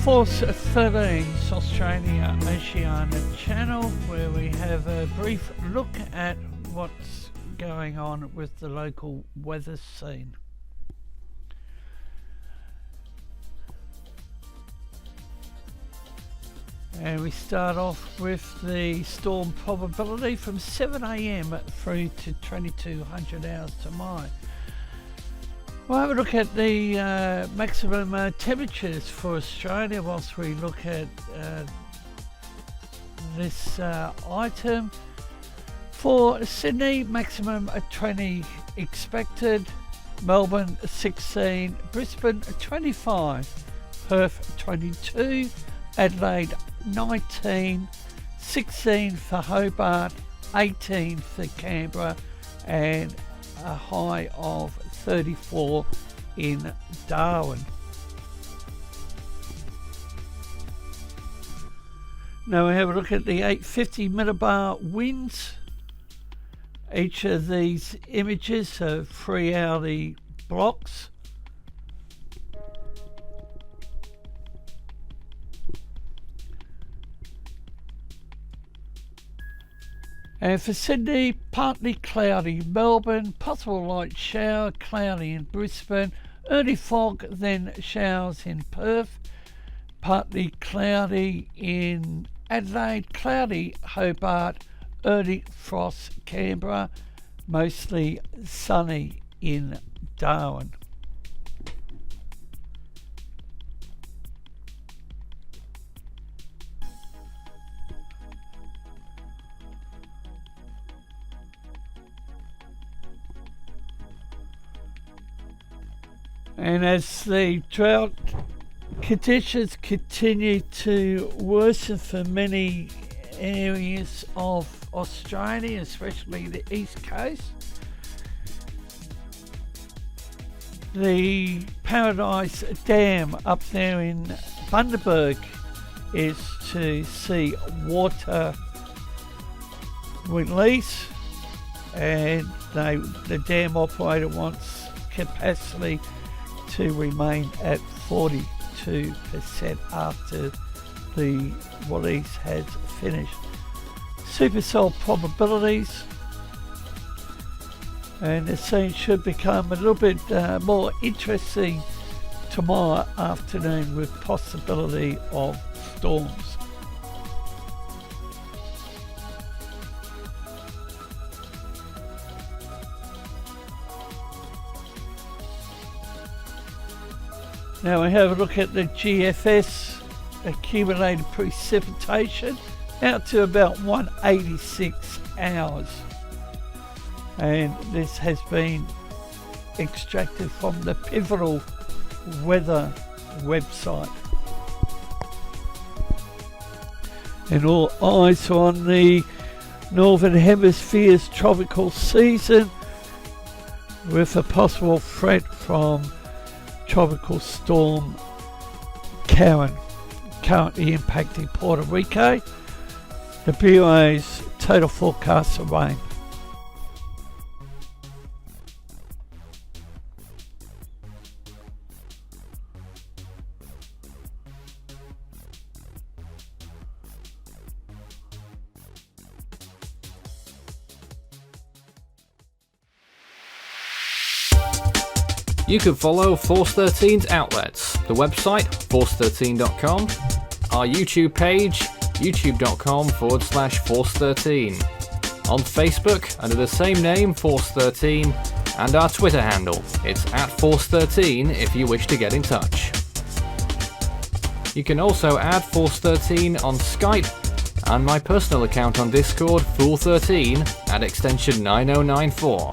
Force 13's Australia Oceania channel, where we have a brief look at what's going on with the local weather scene. And we start off with the storm probability from 7 a.m. through to 2200 hours tomorrow. We'll have a look at the maximum temperatures for Australia whilst we look at this item. For Sydney, maximum 20 expected, Melbourne 16, Brisbane 25, Perth 22, Adelaide 19, 16 for Hobart, 18 for Canberra, and a high of 34 in Darwin. Now we have a look at the 850 millibar winds. Each of these images are 3-hourly blocks. And for Sydney, partly cloudy. Melbourne, possible light shower, cloudy in Brisbane. Early fog, then showers in Perth. Partly cloudy in Adelaide, cloudy Hobart, early frost Canberra, mostly sunny in Darwin. And as the drought conditions continue to worsen for many areas of Australia, especially the east coast, the Paradise Dam up there in Bundaberg is to see water release, and the dam operator wants capacity to remain at 42% after the release has finished. Supercell probabilities, and the scene should become a little bit more interesting tomorrow afternoon with possibility of storms. Now we have a look at the GFS accumulated precipitation out to about 186 hours, and this has been extracted from the Pivotal Weather website. And all eyes are on the Northern Hemisphere's tropical season, with a possible threat from Tropical Storm Karen, currently impacting Puerto Rico. The Bureau's total forecast of rain. You can follow Force 13's outlets, the website force13.com, our YouTube page youtube.com/Force13, on Facebook under the same name Force 13, and our Twitter handle, it's @Force13 if you wish to get in touch. You can also add Force 13 on Skype and my personal account on Discord, Fool13, at extension 9094.